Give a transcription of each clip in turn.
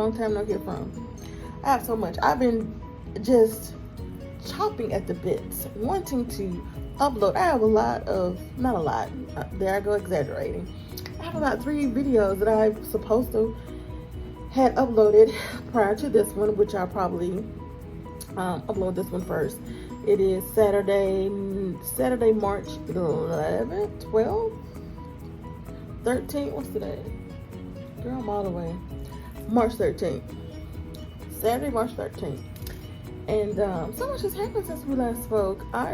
long time no hear from. I have so much. I've been just chopping at the bits, wanting to upload. I have a lot of, not a lot, there I go exaggerating. I have about 3 videos that I'm supposed to had uploaded prior to this one, which I'll probably upload this one first. It is Saturday, March 11th, 12th, 13th. What's today? Girl, I'm all the way. March 13th. Saturday, March 13th. And so much has happened since we last spoke. I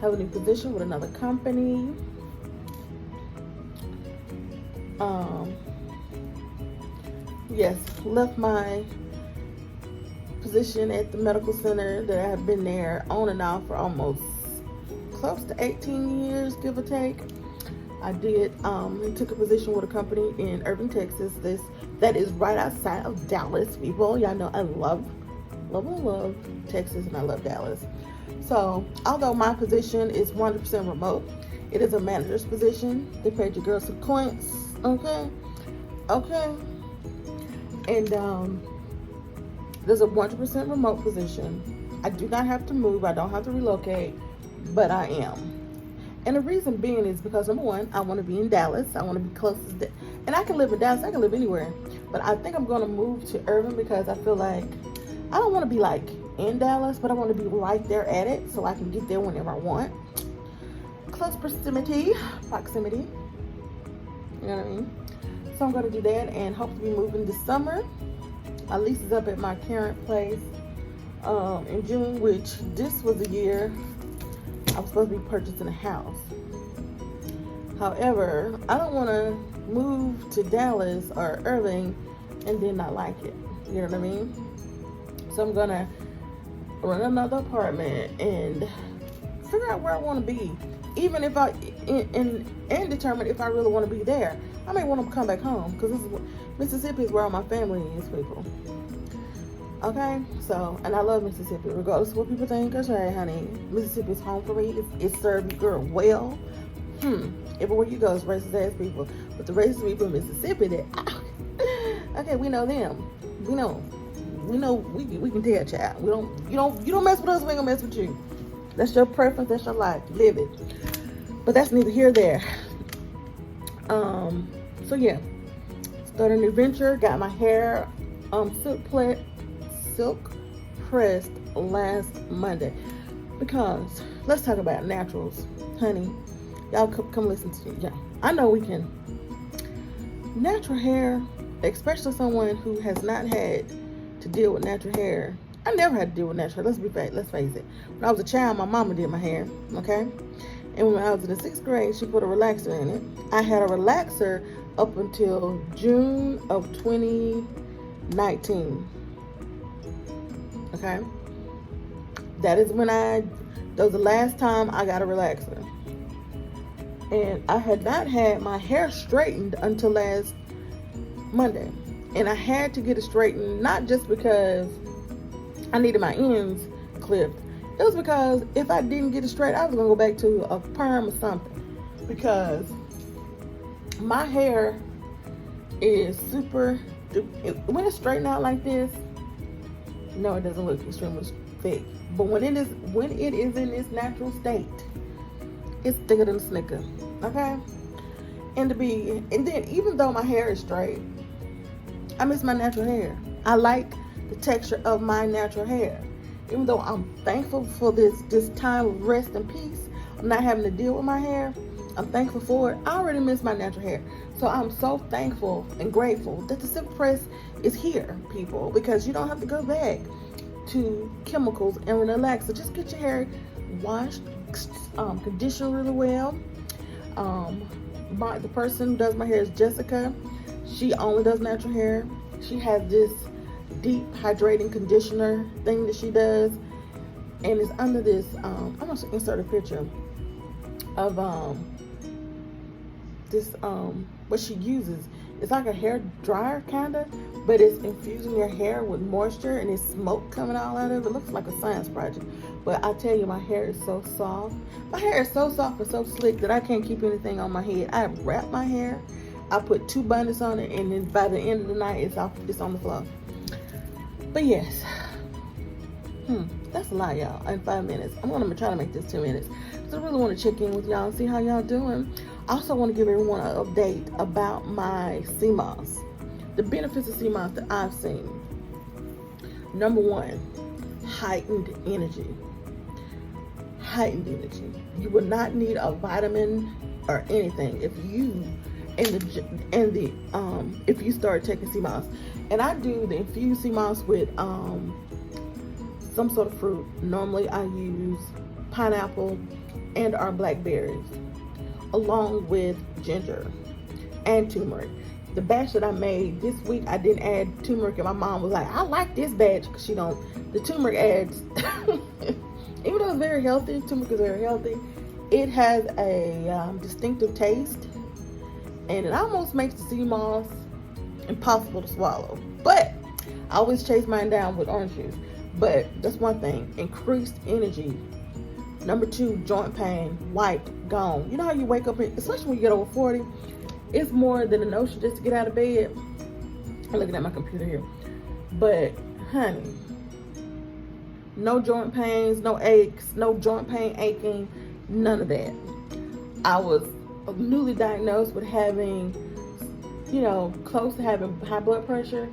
have a new position with another company. Yes, left my position at the medical center that I have been there on and off for almost close to 18 years, give or take. I did took a position with a company in Irving, Texas. That is right outside of Dallas, people. Y'all know I love Texas, and I love Dallas. So although my position is 100% remote, it is a manager's position. They paid your girl some coins, okay? And there's a 100% remote position. I do not have to move. I don't have to relocate, but I am. And the reason being is because, number one, I want to be in Dallas. I want to be close to, and I can live in Dallas. I can live anywhere. But I think I'm going to move to Irving because I feel like I don't want to be like in Dallas, but I want to be right there at it so I can get there whenever I want. Close proximity. You know what I mean? So I'm going to do that and hope to be moving this summer. My lease is up at my current place in June, which this was the year I was supposed to be purchasing a house. However, I don't want to move to Dallas or Irving and then not like it. You know what I mean? So I'm going to rent another apartment and figure out where I want to be. Even if and determine if I really want to be there. I may want to come back home because Mississippi is where all my family is, people. Okay, so, and I love Mississippi, regardless of what people think. Okay, honey, Mississippi is home for me. It served you girl well. Everywhere you go, it's racist ass people, but the racist people in Mississippi, okay, we know them. We know. We can tell, child. You don't mess with us. We ain't gonna mess with you. That's your preference. That's your life. Live it. But that's neither here nor there. So yeah, started a new venture. Got my hair silk pressed last Monday because let's talk about naturals, honey. Y'all come listen to me. Yeah, I know we can. Natural hair, especially someone who has not had to deal with natural hair. I never had to deal with natural hair. Let's face it. When I was a child, my mama did my hair. Okay. And when I was in the 6th grade, she put a relaxer in it. I had a relaxer up until June of 2019. Okay? That was the last time I got a relaxer. And I had not had my hair straightened until last Monday. And I had to get it straightened, not just because I needed my ends clipped. It was because if I didn't get it straight, I was going to go back to a perm or something. Because my hair is super, when it's straightened out like this, no, it doesn't look extremely thick. But when it is in its natural state, it's thicker than a Snicker. Okay? And then even though my hair is straight, I miss my natural hair. I like the texture of my natural hair. Even though I'm thankful for this time of rest and peace, I'm not having to deal with my hair. I'm thankful for it. I already miss my natural hair. So I'm so thankful and grateful that the silk press is here, people, because you don't have to go back to chemicals and relax. So just get your hair washed, conditioned really well. The person who does my hair is Jessica. She only does natural hair. She has this deep hydrating conditioner thing that she does, and it's under this I'm gonna insert a picture of this what she uses. It's like a hair dryer kinda, but it's infusing your hair with moisture and it's smoke coming all out of it. It looks like a science project, but I tell you, my hair is so soft. My hair is so soft and so slick that I can't keep anything on my head. I wrap my hair. I put 2 bundles on it, and then by the end of the night, it's on the floor. But yes, that's a lot, y'all. In 5 minutes, I'm gonna try to make this 2 minutes. So I really want to check in with y'all and see how y'all doing. I also want to give everyone an update about my sea moss. The benefits of sea moss that I've seen. Number 1, heightened energy. Heightened energy. You will not need a vitamin or anything if you if you start taking sea moss. And I do the infused sea moss with some sort of fruit. Normally I use pineapple and or blackberries, along with ginger and turmeric. The batch that I made this week, I didn't add turmeric, and my mom was like, I like this batch, because the turmeric adds, even though it's very healthy, turmeric is very healthy, it has a distinctive taste, and it almost makes the sea moss impossible to swallow. But I always chase mine down with orange juice. But that's one thing. Increased energy. Number 2, joint pain, wiped, gone. You know how you wake up, especially when you get over 40, it's more than a notion just to get out of bed. I'm looking at my computer here. But, honey, no joint pains, no aches, no joint pain aching, none of that. I was newly diagnosed with having, close to having high blood pressure.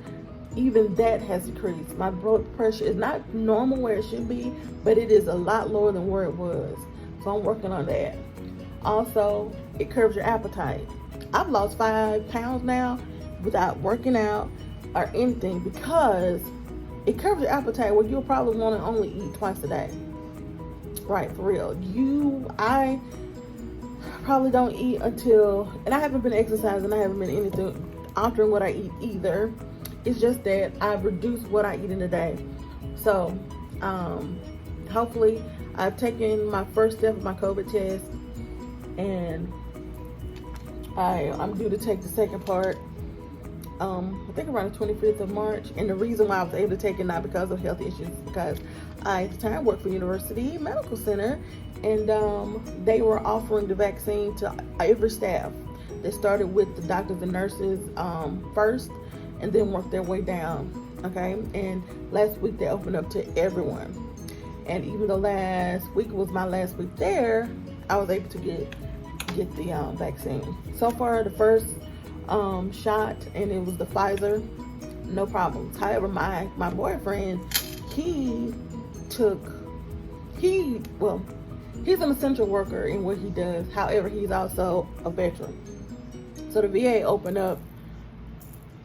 Even that has decreased. My blood pressure is not normal where it should be, but it is a lot lower than where it was. So I'm working on that. Also, it curbs your appetite. I've lost 5 pounds now without working out or anything, because it curbs your appetite where you'll probably want to only eat twice a day. Right, for real. I probably don't eat until, and I haven't been exercising, I haven't been altering what I eat either. It's just that I've reduced what I eat in a day. So, hopefully, I've taken my first step of my COVID test, and I'm due to take the second part, I think around the 25th of March. And the reason why I was able to take it, not because of health issues, because I, at the time, worked for University Medical Center, and they were offering the vaccine to every staff. They started with the doctors and nurses first, and then work their way down, okay? And last week they opened up to everyone. And even though last week was my last week there, I was able to get the vaccine. So far, the first shot, and it was the Pfizer, no problems. However, my boyfriend, he's an essential worker in what he does. However, he's also a veteran. So the VA opened up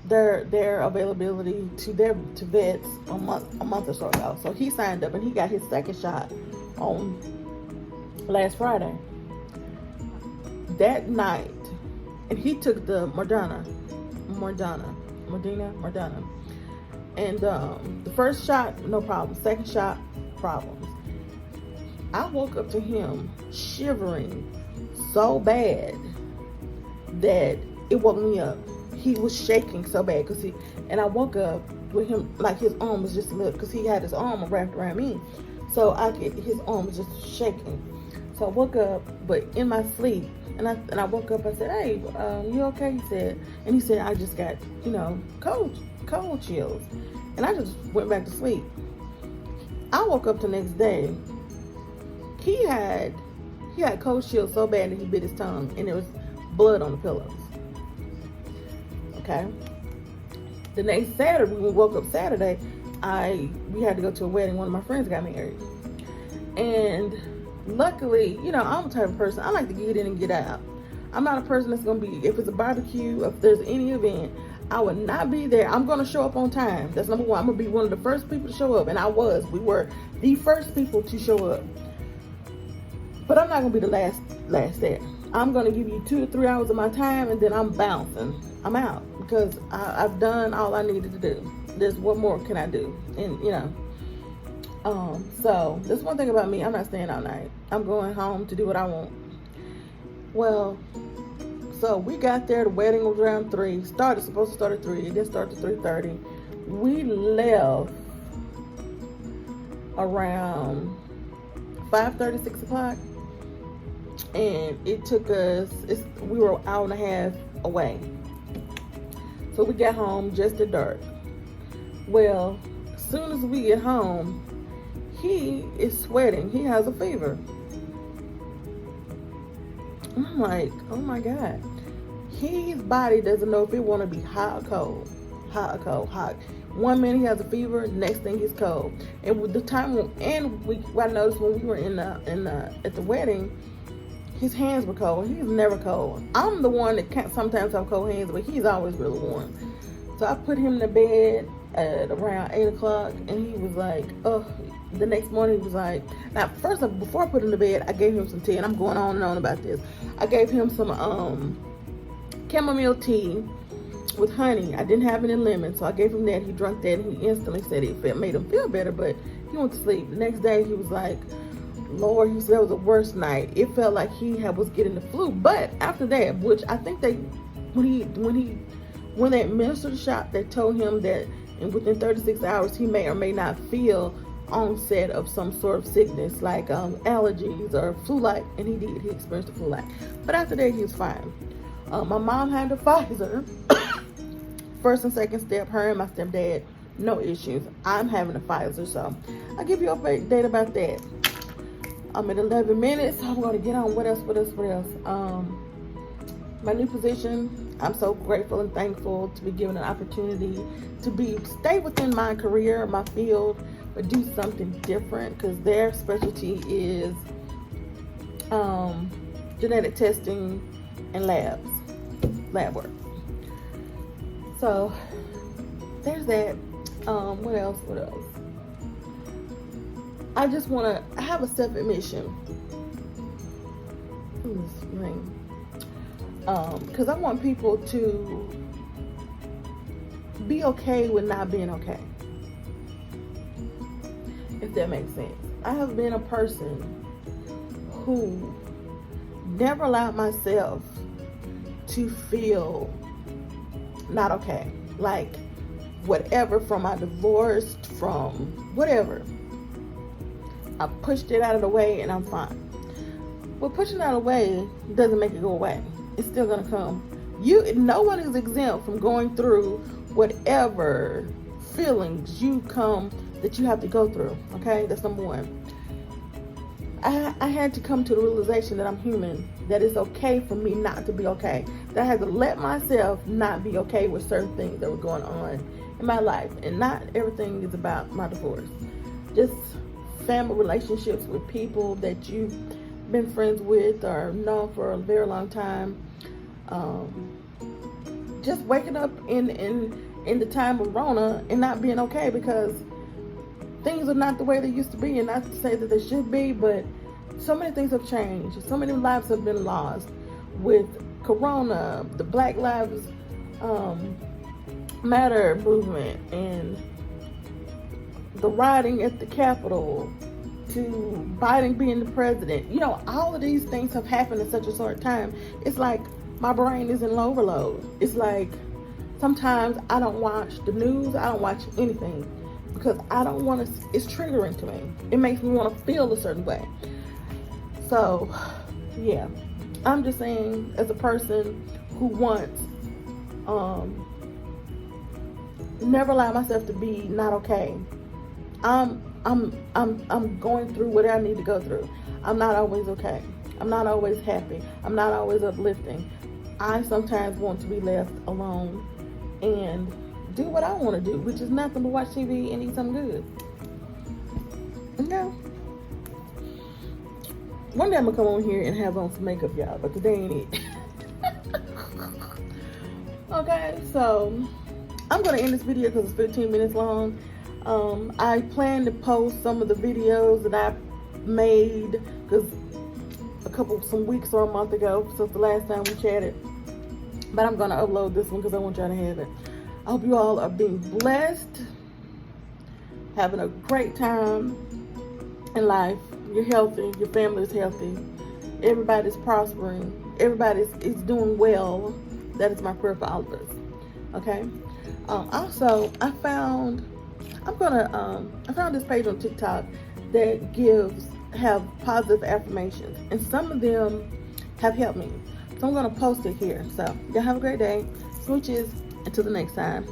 their availability to vets a month or so ago. So he signed up, and he got his second shot on last Friday. That night, and he took the Moderna. And the first shot, no problem. Second shot, problems. I woke up to him shivering so bad that it woke me up. He was shaking so bad and I woke up with him like his arm was just lit, because he had his arm wrapped around me, so his arm was just shaking. So I woke up, but in my sleep, and I woke up. I said, "Hey, you okay?" He said, "I just got cold chills," and I just went back to sleep. I woke up the next day. He had cold chills so bad that he bit his tongue, and there was blood on the pillows. Okay. The next Saturday, when we woke up Saturday, we had to go to a wedding. One of my friends got married, and luckily, I'm the type of person, I like to get in and get out. I'm not a person that's gonna be, if it's a barbecue, if there's any event, I would not be there. I'm gonna show up on time. That's number 1. I'm gonna be one of the first people to show up, and we were the first people to show up. But I'm not gonna be the last there. I'm gonna give you 2 to 3 hours of my time, and then I'm bouncing. I'm out, because I've done all I needed to do. There's what more can I do? And so there's one thing about me, I'm not staying all night. I'm going home to do what I want. Well, so we got there, the wedding was around 3, supposed to start at 3, it didn't start at 3:30. We left around 5:30, 6 o'clock, and it took us, we were an hour and a half away. So we got home just at dark. Well, as soon as we get home, he is sweating. He has a fever. And I'm like, oh my God. His body doesn't know if it want to be hot or cold. Hot or cold, hot. 1 minute he has a fever, next thing he's cold. And with the time, I noticed when we were at the wedding, his hands were cold. He's never cold. I'm the one that can't sometimes have cold hands, but he's always really warm. So I put him to bed at around 8 o'clock, and he was like, oh. The next morning he was like, now first before I put him to bed, I gave him some tea, and I'm going on and on about this. I gave him some chamomile tea with honey. I didn't have any lemon, so I gave him that. He drank that, and he instantly said it made him feel better, but he went to sleep. The next day he was like, Lord, he said it was the worst night. It felt like he was getting the flu. But after that, which I think when they administered the shot, they told him that within 36 hours he may or may not feel onset of some sort of sickness like allergies or flu-like, and he did. He experienced the flu-like. But after that, he was fine. My mom had the Pfizer. First and second step, her and my stepdad, no issues. I'm having a Pfizer, so I'll give you an update about that. I'm at 11 minutes. I'm going to get on. What else? My new position, I'm so grateful and thankful to be given an opportunity to stay within my career, my field, but do something different, because their specialty is genetic testing and lab work. So there's that. What else? I have a self-admission. Because I want people to be okay with not being okay. If that makes sense. I have been a person who never allowed myself to feel not okay. Like whatever, from my divorce, from whatever. I pushed it out of the way and I'm fine. But pushing it out of the way doesn't make it go away. It's still gonna come. No one is exempt from going through whatever feelings that you have to go through. Okay, that's number one. I had to come to the realization that I'm human, that it's okay for me not to be okay, that I had to let myself not be okay with certain things that were going on in my life. And not everything is about my divorce. Just family relationships with people that you've been friends with or known for a very long time. Just waking up in the time of Rona and not being okay, because things are not the way they used to be, and not to say that they should be, but so many things have changed. So many lives have been lost with Corona, the Black Lives Matter movement, and the rioting at the Capitol, to Biden being the president. You know, all of these things have happened in such a short time. It's like my brain is in overload. It's like sometimes I don't watch the news. I don't watch anything, because I don't want to. It's triggering to me. It makes me want to feel a certain way. So, yeah, I'm just saying, as a person who wants, never allow myself to be not okay. I'm going through what I need to go through. I'm not always okay. I'm not always happy. I'm not always uplifting. I sometimes want to be left alone and do what I want to do, which is nothing but watch TV and eat something good. Okay. One day I'm gonna come on here and have on some makeup, y'all, but today ain't it. Okay, so I'm gonna end this video because it's 15 minutes long. I plan to post some of the videos that I made, because some weeks or a month ago, since the last time we chatted. But I'm gonna upload this one because I want y'all to have it. I hope you all are being blessed, having a great time in life. You're healthy, your family is healthy, everybody's prospering, everybody is doing well. That is my prayer for all of us. Okay. Also, I found this page on TikTok that have positive affirmations, and some of them have helped me. So I'm gonna post it here. So y'all have a great day. Smooches. Until the next time.